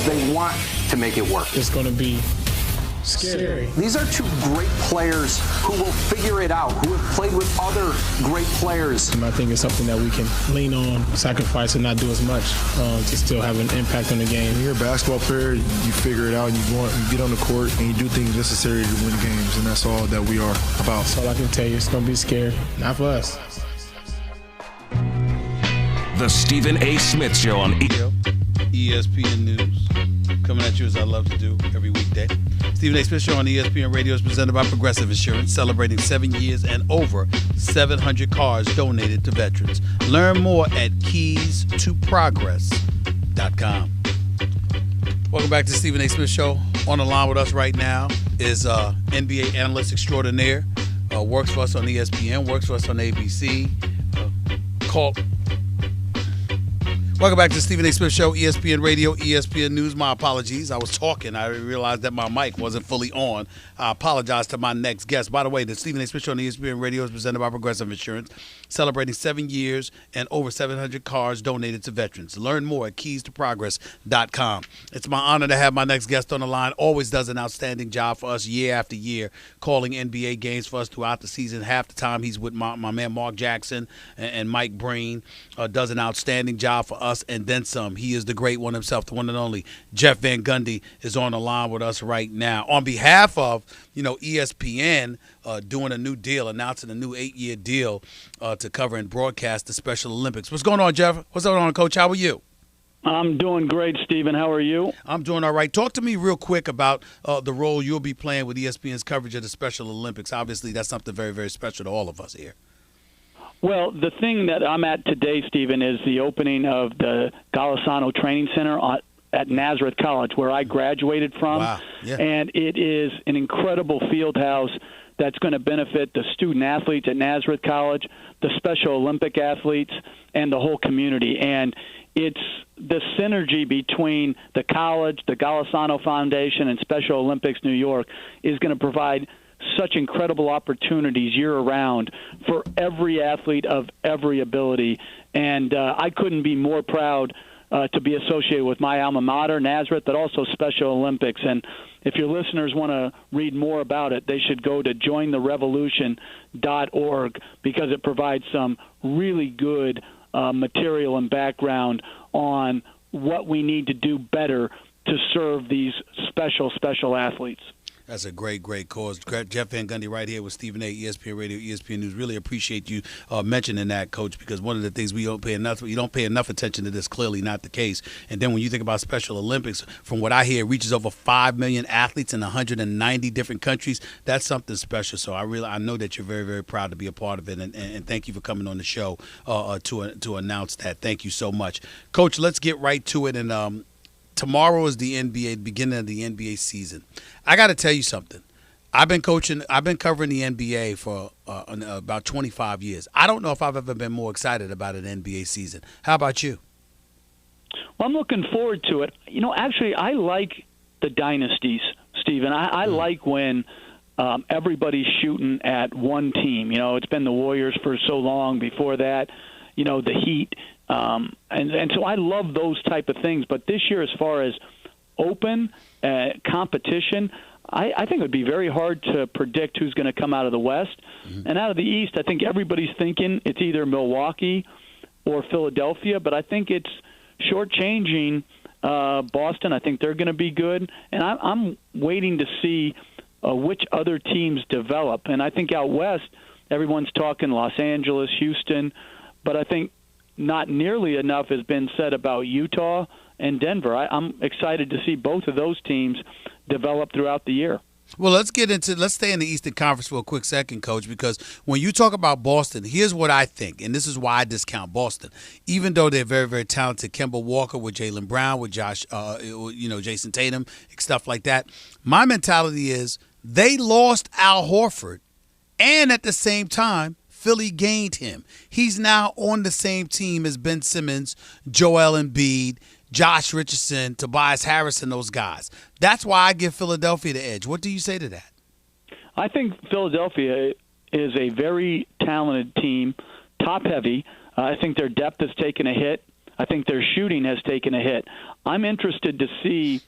because they want to make it work. It's going to be scary. These are two great players who will figure it out, who have played with other great players. And I think it's something that we can lean on, sacrifice, and not do as much to still have an impact on the game. When you're a basketball player, you figure it out, and you get on the court, and you do things necessary to win games, and that's all that we are about. That's all I can tell you. It's going to be scary. Not for us. The Stephen A. Smith Show on ESPN News. Coming at you as I love to do every weekday. Stephen A. Smith Show on ESPN Radio is presented by Progressive Insurance, celebrating 7 years and over 700 cars donated to veterans. Learn more at keystoprogress.com. Welcome back to Stephen A. Smith Show. On the line with us right now is NBA analyst extraordinaire. Works for us on ESPN, works for us on ABC. Welcome back to Stephen A. Smith Show, ESPN Radio, ESPN News. My apologies. I was talking. I realized that my mic wasn't fully on. I apologize to my next guest. By the way, the Stephen A. Smith Show on ESPN Radio is presented by Progressive Insurance, celebrating 7 years and over 700 cars donated to veterans. Learn more at keystoprogress.com. It's my honor to have my next guest on the line. Always does an outstanding job for us year after year, calling NBA games for us throughout the season. Half the time he's with my man Mark Jackson and Mike Breen. Does an outstanding job for us and then some. He is the great one himself, the one and only Jeff Van Gundy is on the line with us right now. On behalf of, ESPN doing a new deal, announcing a new 8-year deal to cover and broadcast the Special Olympics. What's going on, Jeff? What's going on, Coach? How are you? I'm doing great, Stephen. How are you? I'm doing all right. Talk to me real quick about the role you'll be playing with ESPN's coverage of the Special Olympics. Obviously, that's something very, very special to all of us here. Well, the thing that I'm at today, Stephen, is the opening of the Golisano Training Center at Nazareth College, where I graduated from. Wow. Yeah. And it is an incredible field house that's going to benefit the student athletes at Nazareth College, the Special Olympic athletes, and the whole community. And it's the synergy between the college, the Golisano Foundation, and Special Olympics New York is going to provide such incredible opportunities year-round for every athlete of every ability. And I couldn't be more proud to be associated with my alma mater, Nazareth, but also Special Olympics. And if your listeners want to read more about it, they should go to jointherevolution.org because it provides some really good material and background on what we need to do better to serve these special athletes. That's a great, great cause. Jeff Van Gundy right here with Stephen A., ESPN Radio, ESPN News. Really appreciate you mentioning that, Coach, because one of the things you don't pay enough attention to this, clearly not the case. And then when you think about Special Olympics, from what I hear, it reaches over 5 million athletes in 190 different countries. That's something special. So I know that you're very, very proud to be a part of it, and thank you for coming on the show to announce that. Thank you so much. Coach, let's get right to it. And tomorrow is the beginning of the NBA season. I got to tell you something. I've been covering the NBA for about 25 years. I don't know if I've ever been more excited about an NBA season. How about you? Well, I'm looking forward to it. Actually, I like the dynasties, Stephen. I like when everybody's shooting at one team. It's been the Warriors for so long. Before that, the Heat. And so I love those type of things. But this year, as far as open competition, I think it would be very hard to predict who's going to come out of the West. Mm-hmm. And out of the East, I think everybody's thinking it's either Milwaukee or Philadelphia. But I think it's shortchanging Boston. I think they're going to be good. And I'm waiting to see which other teams develop. And I think out West, everyone's talking Los Angeles, Houston. But I think not nearly enough has been said about Utah and Denver. I'm excited to see both of those teams develop throughout the year. Well, let's stay in the Eastern Conference for a quick second, Coach, because when you talk about Boston, here's what I think, and this is why I discount Boston. Even though they're very, very talented, Kemba Walker with Jaylen Brown, with Jason Tatum, stuff like that, my mentality is they lost Al Horford, and at the same time, Philly gained him. He's now on the same team as Ben Simmons, Joel Embiid, Josh Richardson, Tobias Harris, and those guys. That's why I give Philadelphia the edge. What do you say to that? I think Philadelphia is a very talented team, top-heavy. I think their depth has taken a hit I think their shooting has taken a hit. I'm interested to see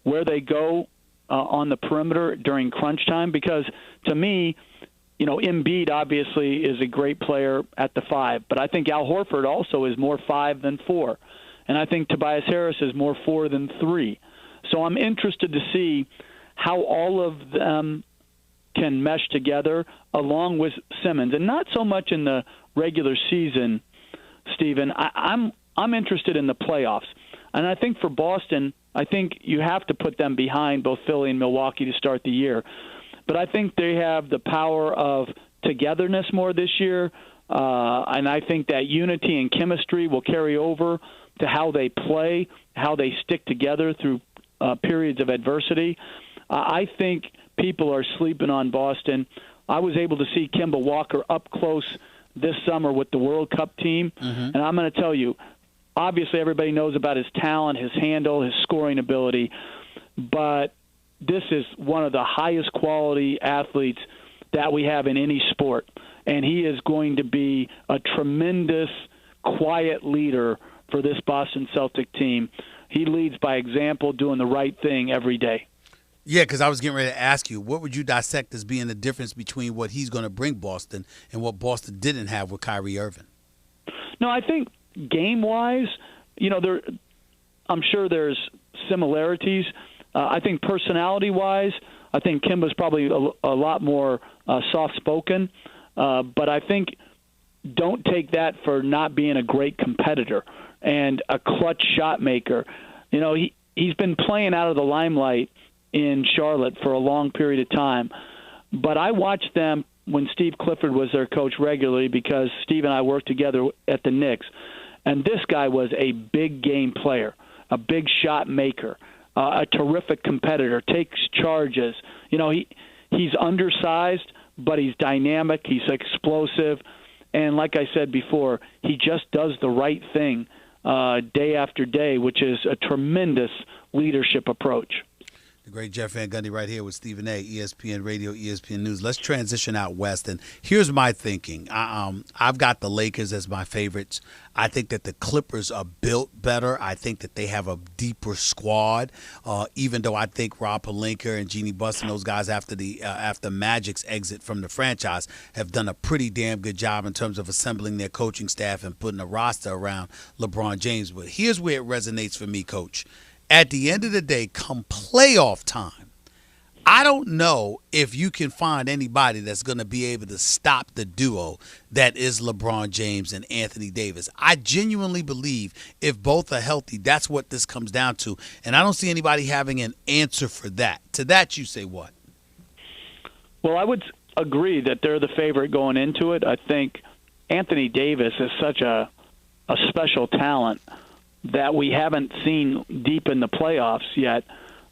where they go on the perimeter during crunch time because, to me, Embiid obviously is a great player at the 5, but I think Al Horford also is more 5 than 4, and I think Tobias Harris is more 4 than 3. So I'm interested to see how all of them can mesh together along with Simmons, and not so much in the regular season, Stephen. I'm interested in the playoffs, and I think for Boston, I think you have to put them behind both Philly and Milwaukee to start the year. But I think they have the power of togetherness more this year, and I think that unity and chemistry will carry over to how they play, how they stick together through periods of adversity. I think people are sleeping on Boston. I was able to see Kemba Walker up close this summer with the World Cup team, and I'm going to tell you, obviously everybody knows about his talent, his handle, his scoring ability, but this is one of the highest quality athletes that we have in any sport, and he is going to be a tremendous, quiet leader for this Boston Celtic team. He leads by example, doing the right thing every day. Yeah, because I was getting ready to ask you, what would you dissect as being the difference between what he's going to bring Boston and what Boston didn't have with Kyrie Irving? No, I think game-wise, I'm sure there's similarities. I think personality-wise, I think Kemba's probably a lot more soft-spoken. But I think don't take that for not being a great competitor and a clutch shot maker. He's been playing out of the limelight in Charlotte for a long period of time. But I watched them when Steve Clifford was their coach regularly because Steve and I worked together at the Knicks. And this guy was a big game player, a big shot maker, a terrific competitor, takes charges. He's undersized, but he's dynamic, he's explosive, and like I said before, he just does the right thing day after day, which is a tremendous leadership approach. The great Jeff Van Gundy right here with Stephen A., ESPN Radio, ESPN News. Let's transition out west. And here's my thinking. I've got the Lakers as my favorites. I think that the Clippers are built better. I think that they have a deeper squad, even though I think Rob Pelinka and Jeannie Buss and those guys after Magic's exit from the franchise have done a pretty damn good job in terms of assembling their coaching staff and putting a roster around LeBron James. But here's where it resonates for me, Coach. At the end of the day, come playoff time, I don't know if you can find anybody that's going to be able to stop the duo that is LeBron James and Anthony Davis. I genuinely believe if both are healthy, that's what this comes down to. And I don't see anybody having an answer for that. To that, you say what? Well, I would agree that they're the favorite going into it. I think Anthony Davis is such a special talent that we haven't seen deep in the playoffs yet.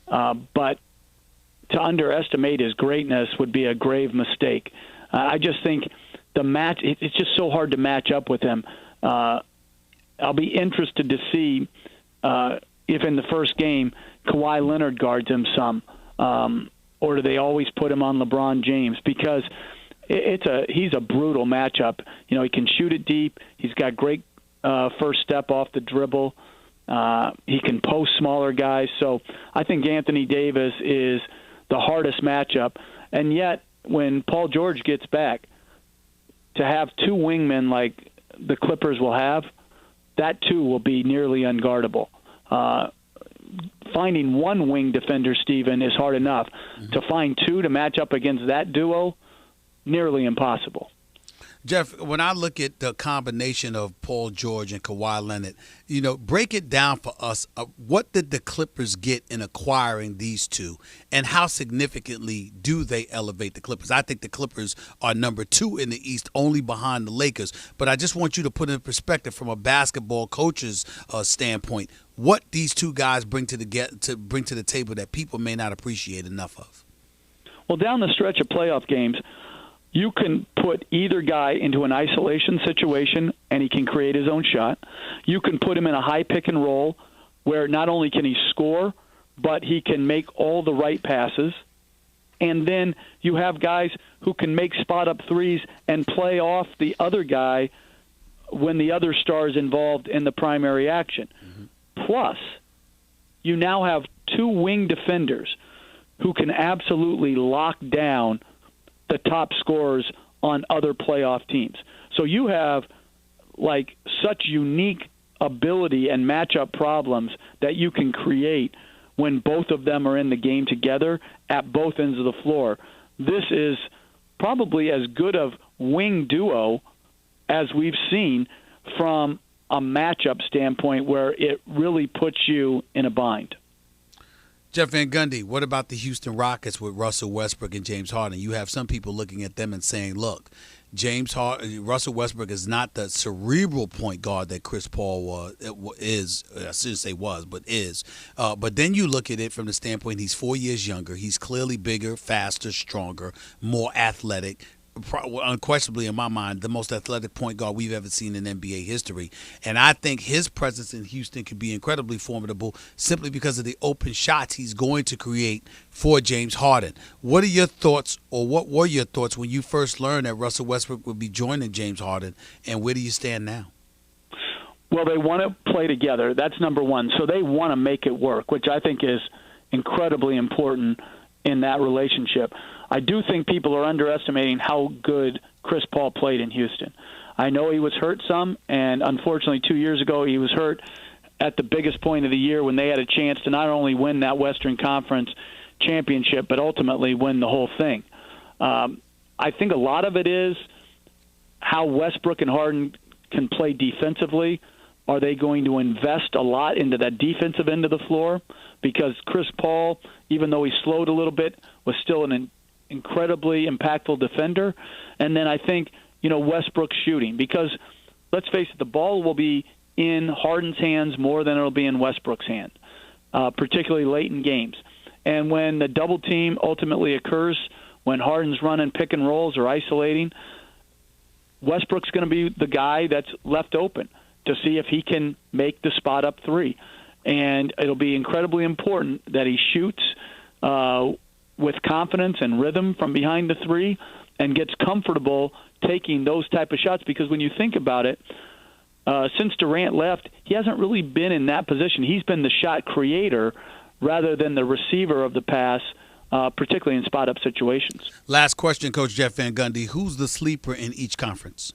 But to underestimate his greatness would be a grave mistake. I just think it's just so hard to match up with him. I'll be interested to see if in the first game Kawhi Leonard guards him some, or do they always put him on LeBron James? Because he's a brutal matchup. He can shoot it deep. He's got great first step off the dribble. He can post smaller guys. So I think Anthony Davis is the hardest matchup. And yet, when Paul George gets back, to have two wingmen like the Clippers will have, that too will be nearly unguardable. Finding one wing defender, Stephen, is hard enough. Mm-hmm. To find two to match up against that duo, nearly impossible. Jeff, when I look at the combination of Paul George and Kawhi Leonard, break it down for us. What did the Clippers get in acquiring these two, and how significantly do they elevate the Clippers? I think the Clippers are number 2 in the East, only behind the Lakers. But I just want you to put in perspective from a basketball coach's standpoint what these two guys bring to the table that people may not appreciate enough of. Well, down the stretch of playoff games, you can put either guy into an isolation situation, and he can create his own shot. You can put him in a high pick and roll where not only can he score, but he can make all the right passes. And then you have guys who can make spot-up threes and play off the other guy when the other star is involved in the primary action. Plus, you now have two wing defenders who can absolutely lock down the top scorers on other playoff teams. So you have like such unique ability and matchup problems that you can create when both of them are in the game together at both ends of the floor. This is probably as good of wing duo as we've seen from a matchup standpoint where it really puts you in a bind. Jeff Van Gundy, what about the Houston Rockets with Russell Westbrook and James Harden? You have some people looking at them and saying, look, Russell Westbrook is not the cerebral point guard that Chris Paul is. I shouldn't say was, but is. But then you look at it from the standpoint he's 4 years younger. He's clearly bigger, faster, stronger, more athletic. Unquestionably, in my mind, the most athletic point guard we've ever seen in NBA history. And I think his presence in Houston could be incredibly formidable simply because of the open shots he's going to create for James Harden. What are your thoughts, or what were your thoughts when you first learned that Russell Westbrook would be joining James Harden, and where do you stand now? Well, they want to play together. That's number one. So they want to make it work, which I think is incredibly important in that relationship. I do think people are underestimating how good Chris Paul played in Houston. I know he was hurt some, and unfortunately 2 years ago he was hurt at the biggest point of the year when they had a chance to not only win that Western Conference championship, but ultimately win the whole thing. I think a lot of it is how Westbrook and Harden can play defensively. Are they going to invest a lot into that defensive end of the floor? Because Chris Paul, even though he slowed a little bit, was still an incredibly impactful defender. And then I think, Westbrook's shooting. Because, let's face it, the ball will be in Harden's hands more than it'll be in Westbrook's hand, particularly late in games. And when the double team ultimately occurs, when Harden's running pick and rolls or isolating, Westbrook's going to be the guy that's left open to see if he can make the spot up three. And it'll be incredibly important that he shoots with confidence and rhythm from behind the three and gets comfortable taking those type of shots, because when you think about it, since Durant left, he hasn't really been in that position. He's been the shot creator rather than the receiver of the pass, particularly in spot-up situations. Last question, Coach Jeff Van Gundy. Who's the sleeper in each conference?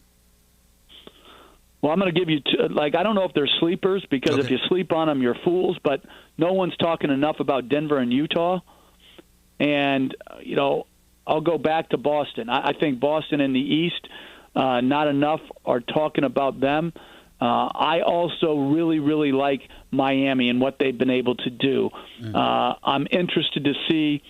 Well, I'm going to give you I don't know if they're sleepers, because if you sleep on them, you're fools, but no one's talking enough about Denver and Utah. And, I'll go back to Boston. I think Boston in the East, not enough are talking about them. I also really, really like Miami and what they've been able to do. I'm interested to see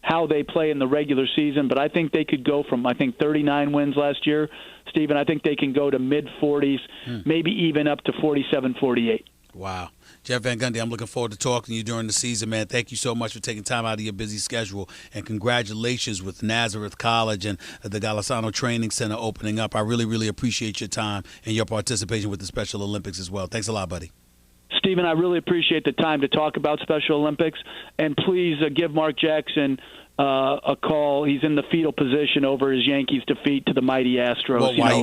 how they play in the regular season, but I think they could go from, 39 wins last year, Stephen. I think they can go to mid-40s, maybe even up to 47-48. Wow. Jeff Van Gundy, I'm looking forward to talking to you during the season, man. Thank you so much for taking time out of your busy schedule, and congratulations with Nazareth College and the Golisano Training Center opening up. I really, really appreciate your time and your participation with the Special Olympics as well. Thanks a lot, buddy. Stephen, I really appreciate the time to talk about Special Olympics, and please give Mark Jackson a call. He's in the fetal position over his Yankees' defeat to the mighty Astros. Well, why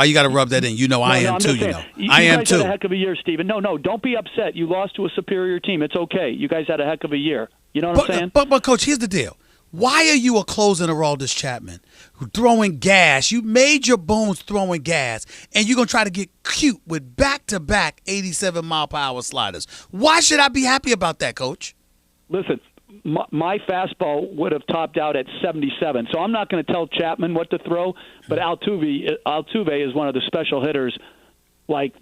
you got to rub that in? I am too. I am too. You guys had a heck of a year, Stephen. No, don't be upset. You lost to a superior team. It's okay. You guys had a heck of a year. You know what I'm saying? But Coach, here's the deal. Why are you a closing Aroldis Chapman throwing gas? You made your bones throwing gas, and you're going to try to get cute with back-to-back 87-mile-per-hour sliders. Why should I be happy about that, Coach? Listen, my fastball would have topped out at 77, so I'm not going to tell Chapman what to throw, but Altuve is one of the special hitters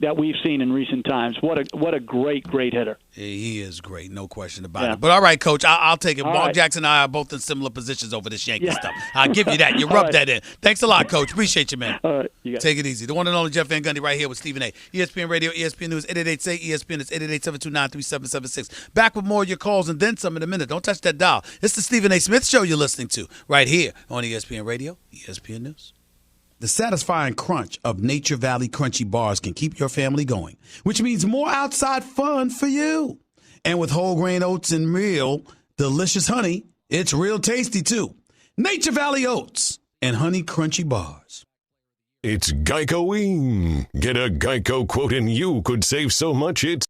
that we've seen in recent times. What a great hitter. Yeah, he is great, no question about it. But all right, Coach, I'll take it. Mark Jackson and I are both in similar positions over this Yankee stuff. I'll give you that. You rubbed that in. Thanks a lot, Coach. Appreciate you, man. All right, you got Take it easy. The one and only Jeff Van Gundy right here with Stephen A. ESPN Radio, ESPN News, 888-SAY-ESPN. It's 888-729-3776. Back with more of your calls and then some in a minute. Don't touch that dial. It's the Stephen A. Smith Show you're listening to right here on ESPN Radio, ESPN News. The satisfying crunch of Nature Valley Crunchy Bars can keep your family going, which means more outside fun for you. And with whole grain oats and real delicious honey, it's real tasty too. Nature Valley Oats and Honey Crunchy Bars. It's Geico-ing. Get a Geico quote and you could save so much it's